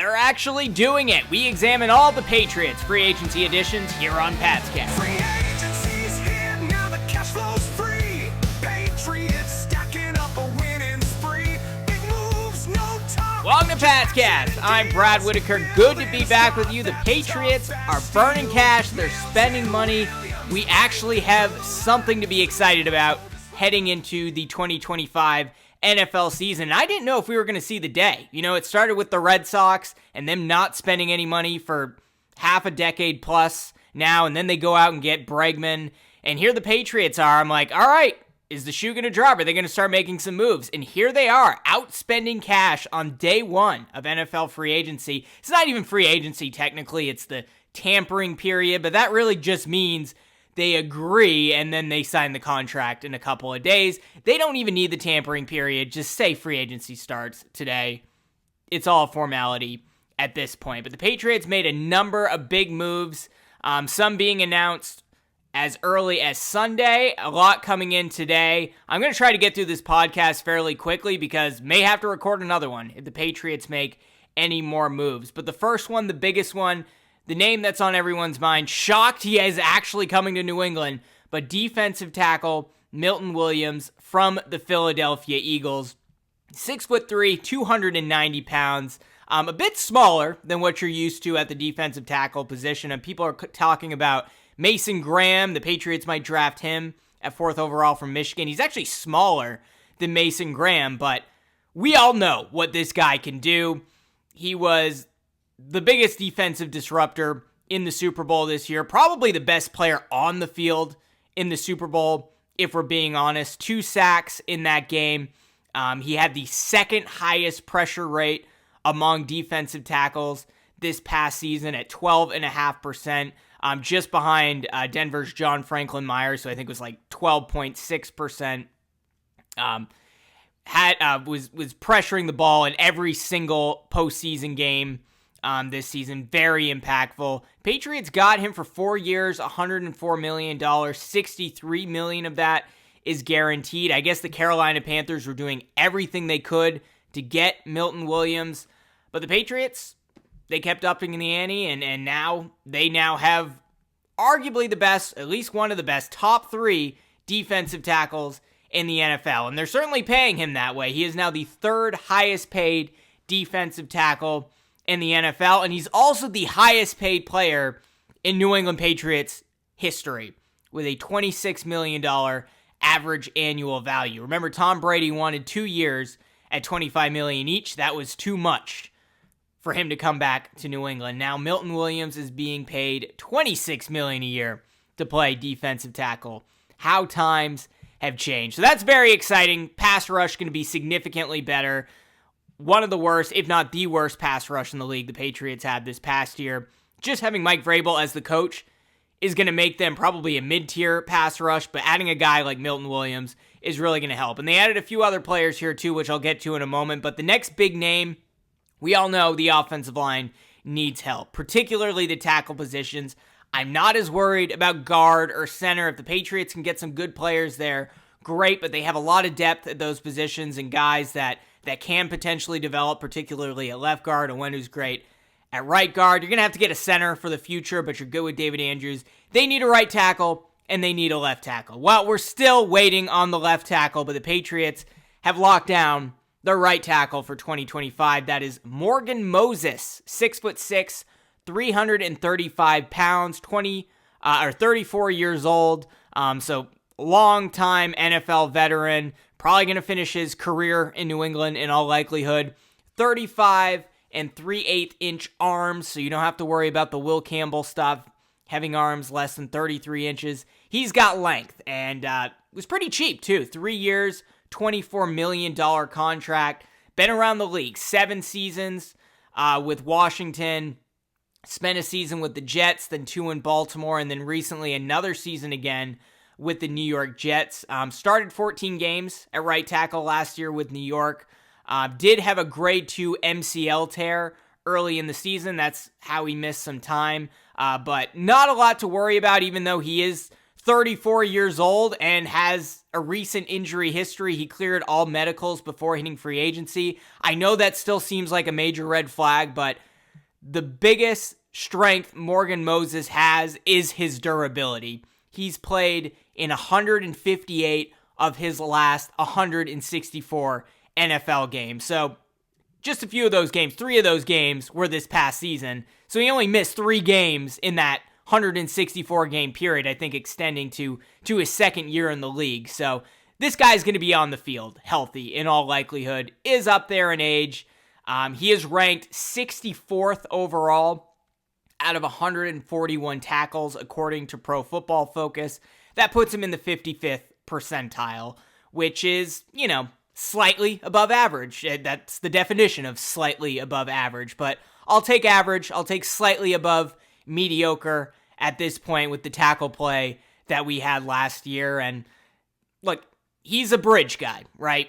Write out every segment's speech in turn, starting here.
they're actually doing it. We examine all the Patriots free agency additions here on Patscast. Free agency's here, now the cash flow's free. Patriots stacking up a winning spree. Big moves, no talk. Welcome to Patscast. I'm Brad Whitaker. Good to be back with you. The Patriots are burning cash. They're spending money. We actually have something to be excited about heading into the 2025 NFL season. I didn't know if we were going to see the day. You know, it started with the Red Sox and them not spending any money for half a decade plus now, and then they go out and get Bregman, and here the Patriots are. I'm like, all right, is the shoe going to drop? Are they going to start making some moves? And here they are, outspending cash on day one of NFL free agency. It's not even free agency technically, it's the tampering period, but that really just means they agree, and then they sign the contract in a couple of days. They don't even need the tampering period. Just say free agency starts today. It's all formality at this point. But the Patriots made a number of big moves, some being announced as early as Sunday, a lot coming in today. I'm going to try to get through this podcast fairly quickly because may have to record another one if the Patriots make any more moves. But the first one, the biggest one, the name that's on everyone's mind, shocked he is actually coming to New England, but defensive tackle Milton Williams from the Philadelphia Eagles. 6'3", 290 pounds, a bit smaller than what you're used to at the defensive tackle position, and people are talking about Mason Graham. The Patriots might draft him at 4th overall from Michigan. He's actually smaller than Mason Graham, but we all know what this guy can do. He was the biggest defensive disruptor in the Super Bowl this year. Probably the best player on the field in the Super Bowl, if we're being honest. 2 sacks in that game. He had the second highest pressure rate among defensive tackles this past season at 12.5%. Just behind Denver's John Franklin Myers, so I think it was like 12.6%. Was pressuring the ball in every single postseason game this season. Very impactful. Patriots got him for 4 years, $104 million. $63 million of that is guaranteed. I guess the Carolina Panthers were doing everything they could to get Milton Williams, but the Patriots, they kept upping the ante, and now they have arguably the best, at least one of the best, top 3 defensive tackles in the NFL, and they're certainly paying him that way. He is now the 3rd highest paid defensive tackle in the NFL, and he's also the highest paid player in New England Patriots history with a $26 million average annual value. Remember, Tom Brady wanted 2 years at $25 million each. That was too much for him to come back to New England. Now Milton Williams is being paid $26 million a year to play defensive tackle. How times have changed. So that's very exciting. Pass rush going to be significantly better. One of the worst, if not the worst, pass rush in the league the Patriots had this past year. Just having Mike Vrabel as the coach is going to make them probably a mid-tier pass rush, but adding a guy like Milton Williams is really going to help. And they added a few other players here too, which I'll get to in a moment. But the next big name, we all know the offensive line needs help, particularly the tackle positions. I'm not as worried about guard or center. If the Patriots can get some good players there, great, but they have a lot of depth at those positions and guys that can potentially develop, particularly at left guard, and one who's great at right guard. You're going to have to get a center for the future, but you're good with David Andrews. They need a right tackle, and they need a left tackle. Well, we're still waiting on the left tackle, but the Patriots have locked down their right tackle for 2025. That is Morgan Moses, 6'6", 335 pounds, 34 years old. So long-time NFL veteran, probably going to finish his career in New England in all likelihood. 35 and 3/8 inch arms, so you don't have to worry about the Will Campbell stuff, having arms less than 33 inches. He's got length, and was pretty cheap too. 3 years, $24 million contract. Been around the league, 7 seasons with Washington. Spent a season with the Jets, then 2 in Baltimore, and then recently another season again with the New York Jets. Started 14 games at right tackle last year with New York. Did have a grade 2 MCL tear early in the season. That's how he missed some time. But not a lot to worry about, even though he is 34 years old and has a recent injury history. He cleared all medicals before hitting free agency. I know that still seems like a major red flag, but the biggest strength Morgan Moses has is his durability. He's played in 158 of his last 164 NFL games. So just a few of those games, 3 of those games were this past season. So he only missed 3 games in that 164 game period, I think extending to his second year in the league. So this guy's going to be on the field healthy in all likelihood, is up there in age. He is ranked 64th overall out of 141 tackles, according to Pro Football Focus. That puts him in the 55th percentile, which is, slightly above average. That's the definition of slightly above average, but I'll take average. I'll take slightly above mediocre at this point with the tackle play that we had last year. And look, he's a bridge guy, right?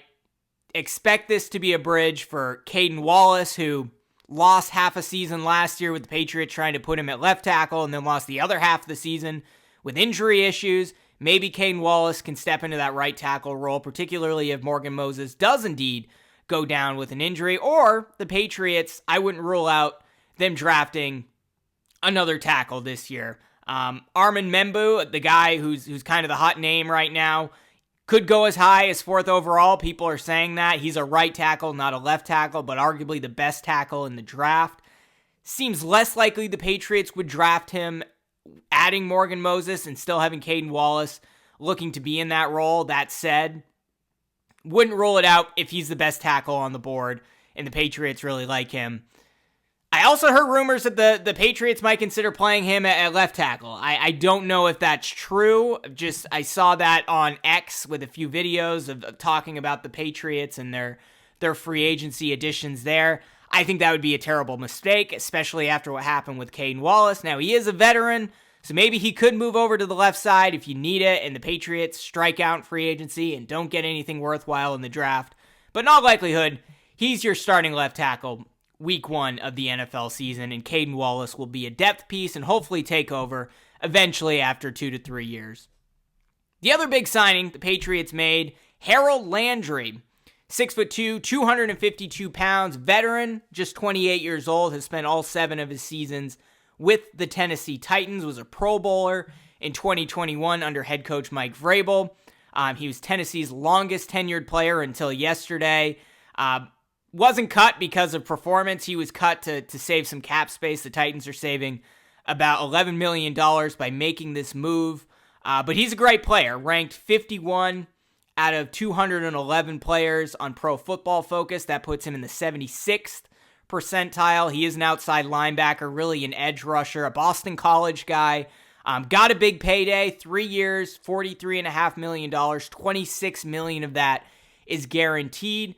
Expect this to be a bridge for Caden Wallace, who lost half a season last year with the Patriots trying to put him at left tackle and then lost the other half of the season with injury issues. Maybe Caden Wallace can step into that right tackle role, particularly if Morgan Moses does indeed go down with an injury. Or the Patriots, I wouldn't rule out them drafting another tackle this year. Armin Membu, the guy who's kind of the hot name right now, could go as high as 4th overall. People are saying that. He's a right tackle, not a left tackle, but arguably the best tackle in the draft. Seems less likely the Patriots would draft him adding Morgan Moses and still having Caden Wallace looking to be in that role. That said, wouldn't rule it out if he's the best tackle on the board and the Patriots really like him. I also heard rumors that the Patriots might consider playing him at left tackle. I don't know if that's true. I saw that on X with a few videos of talking about the Patriots and their free agency additions there. I think that would be a terrible mistake, especially after what happened with Caden Wallace. Now, he is a veteran, so maybe he could move over to the left side if you need it, and the Patriots strike out in free agency and don't get anything worthwhile in the draft. But in all likelihood, he's your starting left tackle week 1 of the NFL season, and Caden Wallace will be a depth piece and hopefully take over eventually after 2 to 3 years. The other big signing the Patriots made, Harold Landry. 6'2", 252 pounds, veteran, just 28 years old, has spent all 7 of his seasons with the Tennessee Titans, was a Pro Bowler in 2021 under head coach Mike Vrabel. He was Tennessee's longest tenured player until yesterday. Wasn't cut because of performance. He was cut to save some cap space. The Titans are saving about $11 million by making this move. But he's a great player, ranked 51 out of 211 players on Pro Football Focus. That puts him in the 76th percentile. He is an outside linebacker, really an edge rusher, a Boston College guy. Got a big payday, 3 years, $43.5 million, $26 million of that is guaranteed.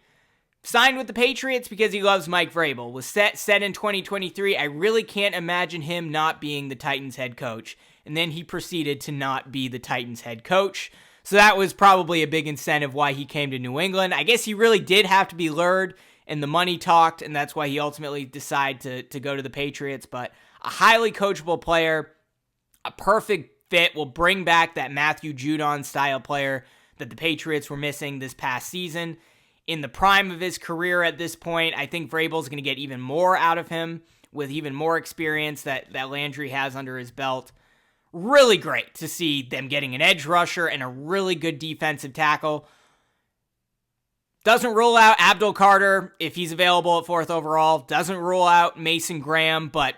Signed with the Patriots because he loves Mike Vrabel. Was set in 2023. I really can't imagine him not being the Titans head coach. And then he proceeded to not be the Titans head coach. So that was probably a big incentive why he came to New England. I guess he really did have to be lured, and the money talked, and that's why he ultimately decided to go to the Patriots. But a highly coachable player, a perfect fit, will bring back that Matthew Judon style player that the Patriots were missing this past season. In the prime of his career at this point, I think Vrabel's going to get even more out of him with even more experience that Landry has under his belt. Really great to see them getting an edge rusher and a really good defensive tackle. Doesn't rule out Abdul Carter if he's available at 4th overall. Doesn't rule out Mason Graham, but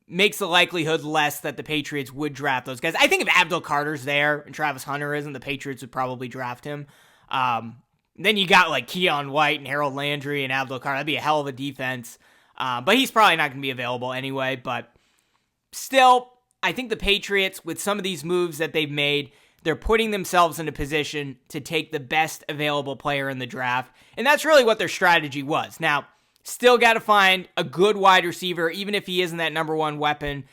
makes the likelihood less that the Patriots would draft those guys. I think if Abdul Carter's there and Travis Hunter isn't, the Patriots would probably draft him. Then you got like Keon White and Harold Landry and Abdul Carter. That'd be a hell of a defense. But he's probably not going to be available anyway. But still, I think the Patriots, with some of these moves that they've made, they're putting themselves in a position to take the best available player in the draft. And that's really what their strategy was. Now, still got to find a good wide receiver, even if he isn't that number 1 weapon.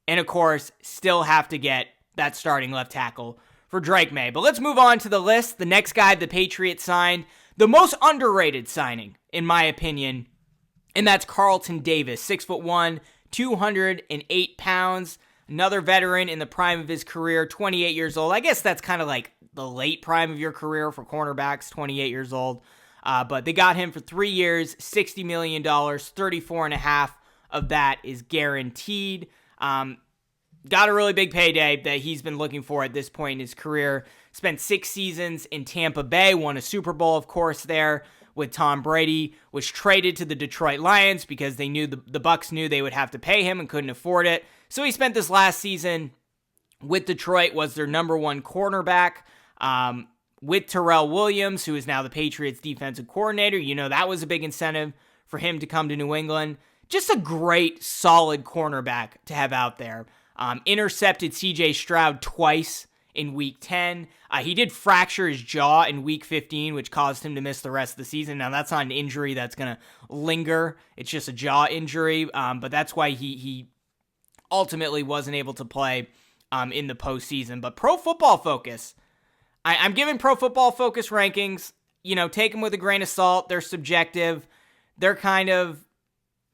And of course, still have to get that starting left tackle for Drake May. But let's move on to the list. The next guy the Patriots signed, the most underrated signing, in my opinion, and that's Carlton Davis, 6'1", 208 pounds. Another veteran in the prime of his career, 28 years old. I guess that's kind of like the late prime of your career for cornerbacks, 28 years old. But they got him for 3 years, $60 million, 34.5 of that is guaranteed. Got a really big payday that he's been looking for at this point in his career. Spent 6 seasons in Tampa Bay, won a Super Bowl, of course, there with Tom Brady, was traded to the Detroit Lions because they knew the Bucs knew they would have to pay him and couldn't afford it. So he spent this last season with Detroit, was their number 1 cornerback, with Terrell Williams, who is now the Patriots defensive coordinator. You know, that was a big incentive for him to come to New England. Just a great, solid cornerback to have out there. Intercepted C.J. Stroud twice in Week 10. He did fracture his jaw in Week 15, which caused him to miss the rest of the season. Now, that's not an injury that's going to linger. It's just a jaw injury, but that's why he ultimately wasn't able to play in the postseason. But Pro Football Focus, I'm giving Pro Football Focus rankings. You know, take them with a grain of salt. They're subjective. They're kind of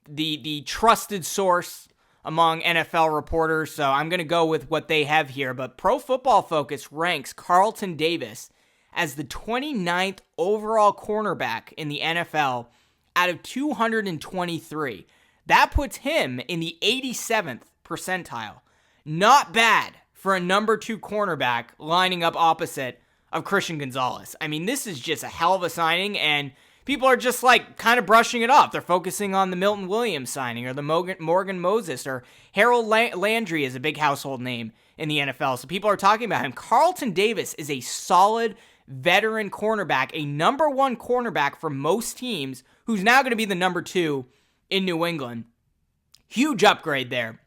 the trusted source among NFL reporters, so I'm going to go with what they have here. But Pro Football Focus ranks Carlton Davis as the 29th overall cornerback in the NFL out of 223. That puts him in the 87th percentile. Not bad for a number 2 cornerback lining up opposite of Christian Gonzalez. I mean, this is just a hell of a signing, and people are just like kind of brushing it off. They're focusing on the Milton Williams signing or the Morgan Moses, or Harold Landry is a big household name in the NFL. So people are talking about him. Carlton Davis is a solid veteran cornerback, a number 1 cornerback for most teams, who's now going to be the number 2 in New England. Huge upgrade there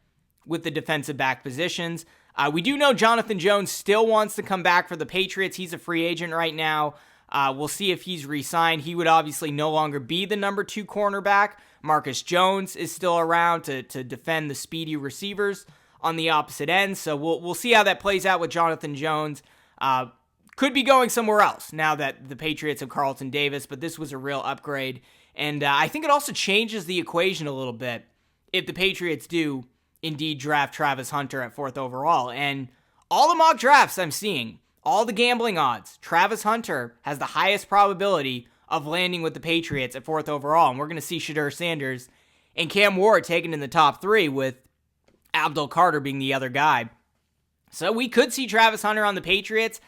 with the defensive back positions. We do know Jonathan Jones still wants to come back for the Patriots. He's a free agent right now. We'll see if he's re-signed. He would obviously no longer be the number 2 cornerback. Marcus Jones is still around to defend the speedy receivers on the opposite end. So we'll see how that plays out with Jonathan Jones. Could be going somewhere else now that the Patriots have Carlton Davis, but this was a real upgrade. And I think it also changes the equation a little bit if the Patriots do indeed draft Travis Hunter at 4th overall. And all the mock drafts I'm seeing, all the gambling odds, Travis Hunter has the highest probability of landing with the Patriots at 4th overall. And we're going to see Shedeur Sanders and Cam Ward taken in the top 3, with Abdul Carter being the other guy. So we could see Travis Hunter on the Patriots.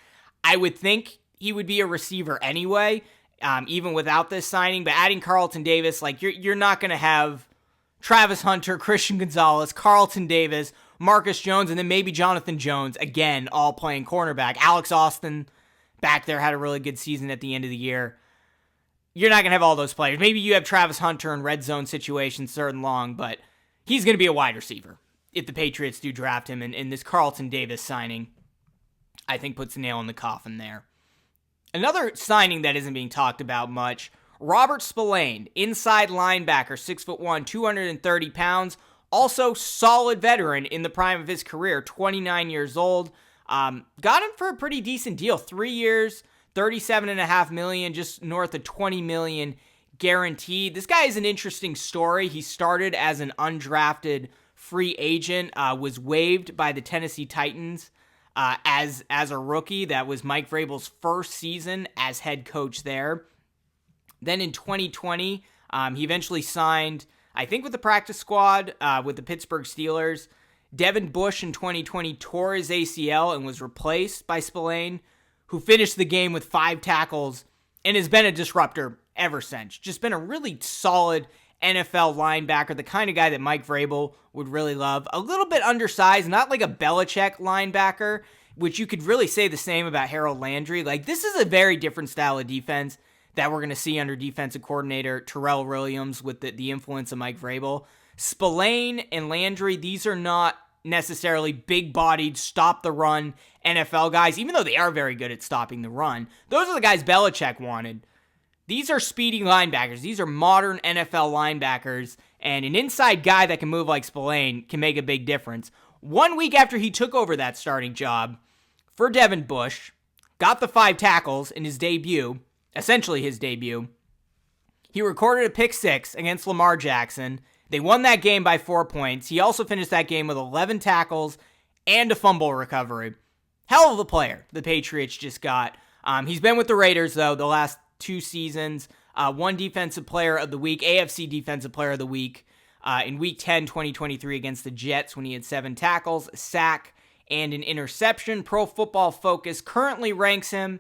I would think he would be a receiver anyway, even without this signing. But adding Carlton Davis, like you're not going to have Travis Hunter, Christian Gonzalez, Carlton Davis, Marcus Jones, and then maybe Jonathan Jones, again, all playing cornerback. Alex Austin back there had a really good season at the end of the year. You're not going to have all those players. Maybe you have Travis Hunter in red zone situations, 3rd and long, but he's going to be a wide receiver if the Patriots do draft him. And this Carlton Davis signing, I think, puts a nail in the coffin there. Another signing that isn't being talked about much, Robert Spillane, inside linebacker, 6'1", 230 pounds, also solid veteran in the prime of his career, 29 years old. Got him for a pretty decent deal, 3 years, $37.5 million, just north of $20 million guaranteed. This guy is an interesting story. He started as an undrafted free agent, was waived by the Tennessee Titans as a rookie. That was Mike Vrabel's first season as head coach there. Then in 2020, he eventually signed, I think, with the practice squad with the Pittsburgh Steelers. Devin Bush in 2020 tore his ACL and was replaced by Spillane, who finished the game with 5 tackles and has been a disruptor ever since. Just been a really solid NFL linebacker, the kind of guy that Mike Vrabel would really love. A little bit undersized, not like a Belichick linebacker, which you could really say the same about Harold Landry. Like, this is a very different style of defense that we're going to see under defensive coordinator Terrell Williams with the influence of Mike Vrabel. Spillane and Landry, these are not necessarily big-bodied, stop-the-run NFL guys, even though they are very good at stopping the run. Those are the guys Belichick wanted. These are speedy linebackers. These are modern NFL linebackers, and an inside guy that can move like Spillane can make a big difference. 1 week after he took over that starting job for Devin Bush, got the 5 tackles in his debut, essentially his debut. He recorded a pick 6 against Lamar Jackson. They won that game by 4 points. He also finished that game with 11 tackles and a fumble recovery. Hell of a player the Patriots just got. He's been with the Raiders, though, the last 2 seasons. One Defensive Player of the Week, AFC Defensive Player of the Week. in Week 10, 2023 against the Jets when he had 7 tackles, a sack, and an interception. Pro Football Focus currently ranks him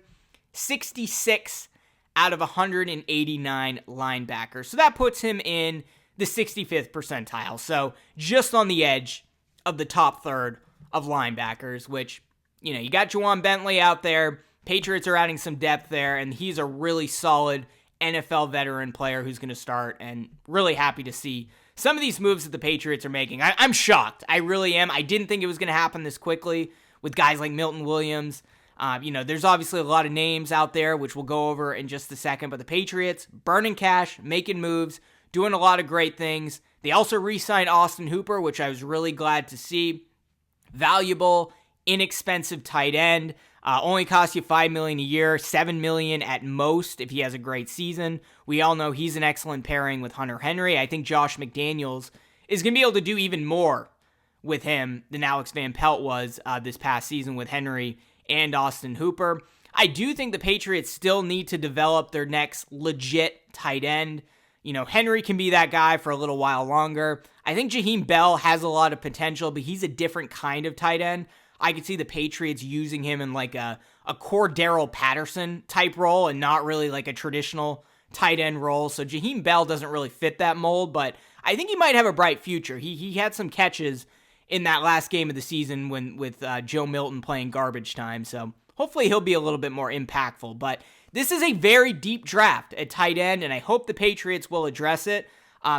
66 out of 189 linebackers. So that puts him in the 65th percentile. So just on the edge of the top third of linebackers, which, you got Juwan Bentley out there. Patriots are adding some depth there, and he's a really solid NFL veteran player who's going to start, and really happy to see some of these moves that the Patriots are making. I'm shocked. I really am. I didn't think it was going to happen this quickly with guys like Milton Williams. There's obviously a lot of names out there, which we'll go over in just a second, but the Patriots burning cash, making moves, doing a lot of great things. They also re-signed Austin Hooper, which I was really glad to see. Valuable, inexpensive tight end. Only costs you $5 million a year, $7 million at most if he has a great season. We all know he's an excellent pairing with Hunter Henry. I think Josh McDaniels is going to be able to do even more with him than Alex Van Pelt was this past season with Henry and Austin Hooper. I do think the Patriots still need to develop their next legit tight end. Henry can be that guy for a little while longer. I think Jaheim Bell has a lot of potential, but he's a different kind of tight end. I could see the Patriots using him in like a Cordero Patterson type role and not really like a traditional tight end role. So Jaheim Bell doesn't really fit that mold, but I think he might have a bright future. He had some catches in that last game of the season with Joe Milton playing garbage time. So hopefully he'll be a little bit more impactful. But this is a very deep draft at tight end, and I hope the Patriots will address it.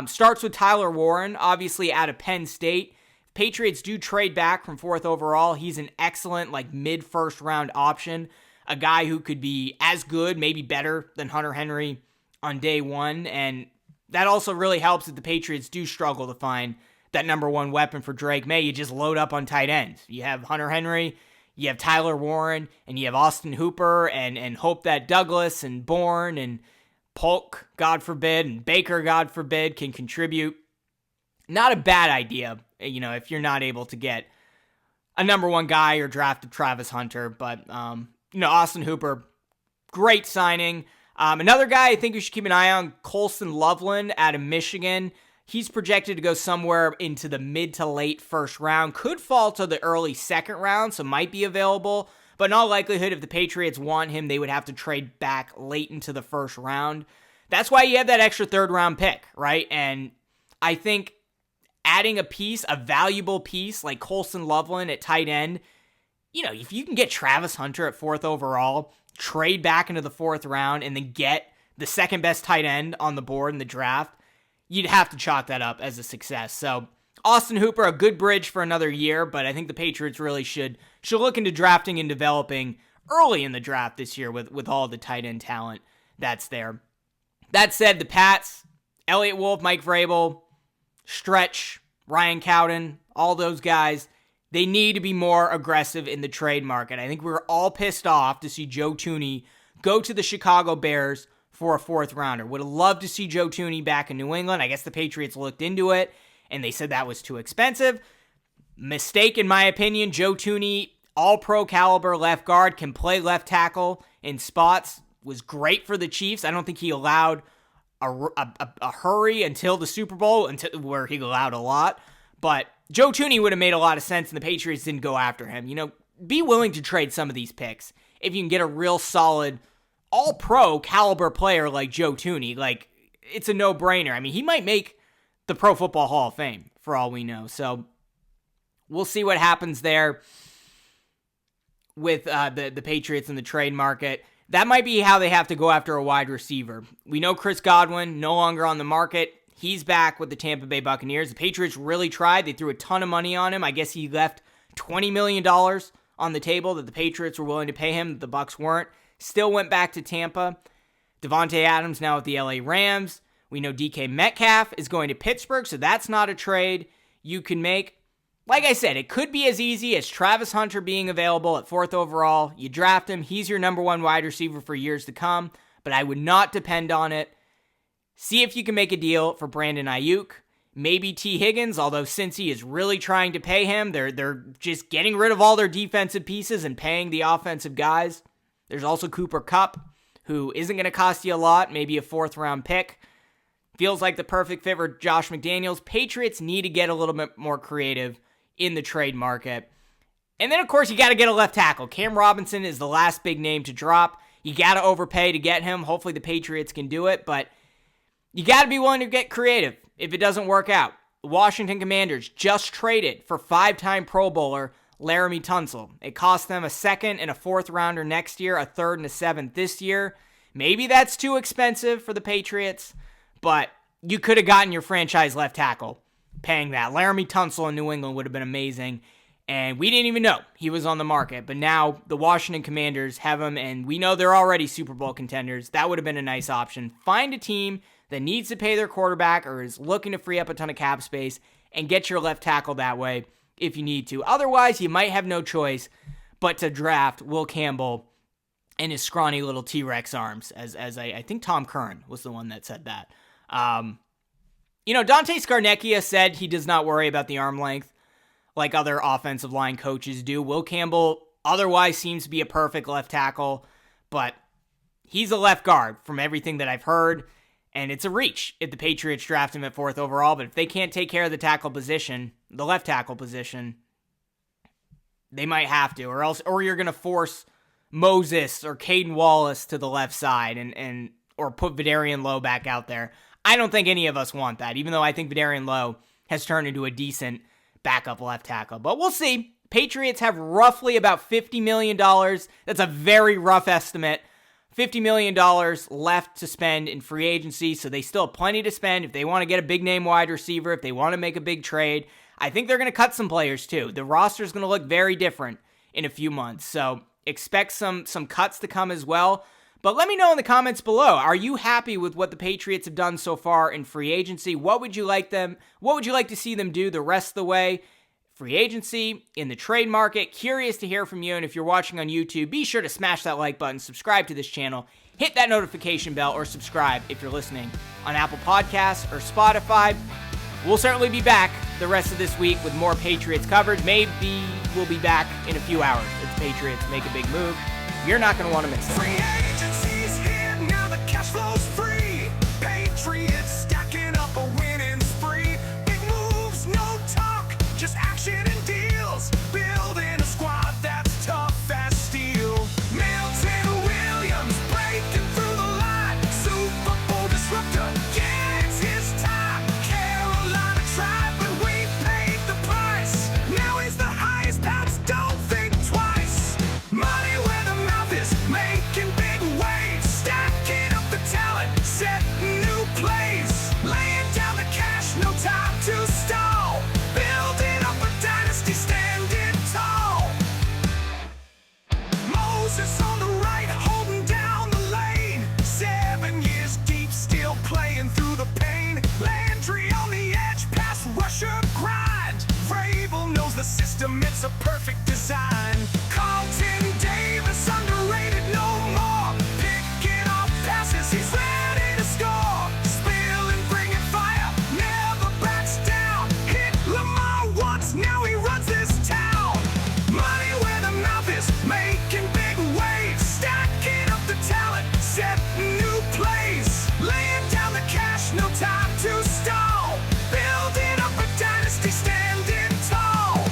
Starts with Tyler Warren, obviously out of Penn State. Patriots do trade back from 4th overall. He's an excellent mid-first round option, a guy who could be as good, maybe better than Hunter Henry on day one. And that also really helps if the Patriots do struggle to find that number one weapon for Drake May. You just load up on tight ends. You have Hunter Henry, you have Tyler Warren, and you have Austin Hooper, and hope that Douglas and Bourne and Polk, God forbid, and Baker, God forbid, can contribute. Not a bad idea, if you're not able to get a number one guy or drafted Travis Hunter. But, Austin Hooper, great signing. Another guy I think we should keep an eye on, Colston Loveland out of Michigan. He's projected to go somewhere into the mid to late first round. Could fall to the early second round, so might be available. But in all likelihood, if the Patriots want him, they would have to trade back late into the first round. That's why you have that extra third round pick, right? And I think adding a valuable piece like Colston Loveland at tight end, if you can get Travis Hunter at 4th overall, trade back into the 4th round, and then get the second best tight end on the board in the draft, you'd have to chalk that up as a success. So Austin Hooper, a good bridge for another year, but I think the Patriots really should look into drafting and developing early in the draft this year with all the tight end talent that's there. That said, the Pats, Elliott Wolf, Mike Vrabel, Stretch, Ryan Cowden, all those guys, they need to be more aggressive in the trade market. I think we were all pissed off to see Joe Thuney go to the Chicago Bears for a 4th rounder. Would have loved to see Joe Thuney back in New England. I guess the Patriots looked into it, and they said that was too expensive. Mistake, in my opinion. Joe Thuney, all-pro caliber left guard, can play left tackle in spots, was great for the Chiefs. I don't think he allowed a hurry until the Super Bowl, where he allowed a lot. But Joe Thuney would have made a lot of sense, and the Patriots didn't go after him. Be willing to trade some of these picks if you can get a real solid all-pro caliber player like Joe Thuney. It's a no-brainer. I mean, he might make the Pro Football Hall of Fame, for all we know. So, we'll see what happens there with the Patriots in the trade market. That might be how they have to go after a wide receiver. We know Chris Godwin, no longer on the market. He's back with the Tampa Bay Buccaneers. The Patriots really tried. They threw a ton of money on him. I guess he left $20 million on the table that the Patriots were willing to pay him, that the Bucs weren't. Still went back to Tampa. Devontae Adams now with the LA Rams. We know DK Metcalf is going to Pittsburgh, so that's not a trade you can make. Like I said, it could be as easy as Travis Hunter being available at 4th overall. You draft him. He's your number one wide receiver for years to come, but I would not depend on it. See if you can make a deal for Brandon Ayuk. Maybe T. Higgins, although Cincy is really trying to pay him. They're just getting rid of all their defensive pieces and paying the offensive guys. There's also Cooper Kupp, who isn't going to cost you a lot, maybe a 4th round pick. Feels like the perfect fit for Josh McDaniels. Patriots need to get a little bit more creative in the trade market. And then, of course, you got to get a left tackle. Cam Robinson is the last big name to drop. You got to overpay to get him. Hopefully the Patriots can do it, but you got to be willing to get creative if it doesn't work out. The Washington Commanders just traded for 5-time Pro Bowler Laramie Tunsil. It cost them a 2nd and a 4th rounder next year, a 3rd and a 7th this year. Maybe that's too expensive for the Patriots, but you could have gotten your franchise left tackle paying that. Laramie Tunsil in New England would have been amazing, and we didn't even know he was on the market. But now the Washington Commanders have him, and we know they're already Super Bowl contenders. That would have been a nice option. Find a team that needs to pay their quarterback or is looking to free up a ton of cap space and get your left tackle that way if you need to. Otherwise, you might have no choice but to draft Will Campbell and his scrawny little T-Rex arms, as I think Tom Curran was the one that said that. Dante Scarnecchia said he does not worry about the arm length like other offensive line coaches do. Will Campbell otherwise seems to be a perfect left tackle, but he's a left guard from everything that I've heard, and it's a reach if the Patriots draft him at 4th overall. But if they can't take care of the left tackle position, they might have to, or you're going to force Moses or Caden Wallace to the left side or put Vidarian Lowe back out there. I don't think any of us want that, even though I think Vidarian Lowe has turned into a decent backup left tackle. But we'll see. Patriots have roughly about $50 million. That's a very rough estimate. $50 million left to spend in free agency, so they still have plenty to spend if they want to get a big-name wide receiver, if they want to make a big trade. I think they're going to cut some players, too. The roster is going to look very different in a few months, so expect some cuts to come as well. But let me know in the comments below. Are you happy with what the Patriots have done so far in free agency? What would you like to see them do the rest of the way? Free agency, in the trade market. Curious to hear from you. And if you're watching on YouTube, be sure to smash that like button, subscribe to this channel, hit that notification bell, or subscribe if you're listening on Apple Podcasts or Spotify. We'll certainly be back the rest of this week with more Patriots coverage. Maybe we'll be back in a few hours if the Patriots make a big move. You're not going to want to miss it. Free agency's here, now the cash flow's free. Patriots stacking up a winning spree. Big moves, no talk, just action and deals. Building a squad that's tough as steel. Milton Williams breaking through the line. Super Bowl disruptor gets his time. Carolina tried, but we paid the price. Now he's the highest, that's don't think twice. Money where the mouth is, making big waves. Stacking up the talent, setting new plays. Laying down the cash, no time to stall. Building up a dynasty, standing tall. Moses on the right, holding down the lane. 7 years deep, still playing through the pain. Landry on the edge, pass rusher grind. Vrabel knows the system, it's a perfect design. Carlton Davis underrated no more. Picking off passes, he's ready to score. Spilling, bringing fire, never backs down. Hit Lamar once, now he runs this town. Money where the mouth is, making big waves. Stacking up the talent, setting new plays. Laying down the cash, no time to stall. Building up a dynasty, standing tall.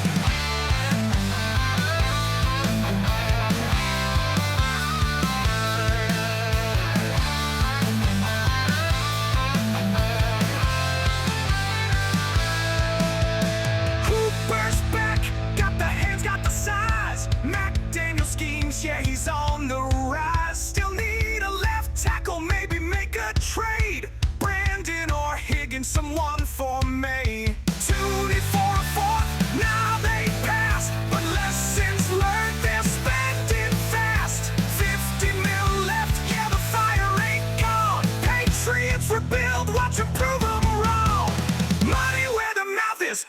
Cooper's back, got the hands, got the size. McDaniel schemes, yeah, he's on the rise. Still need a left tackle, maybe make a trade. Brandon or Higgins, someone for May. 2 need for a 4th, now they pass. But lessons learned, they're spending fast. 50 mil left, yeah, the fire ain't gone. Patriots rebuild, watch 'em prove 'em wrong. Money where the mouth is,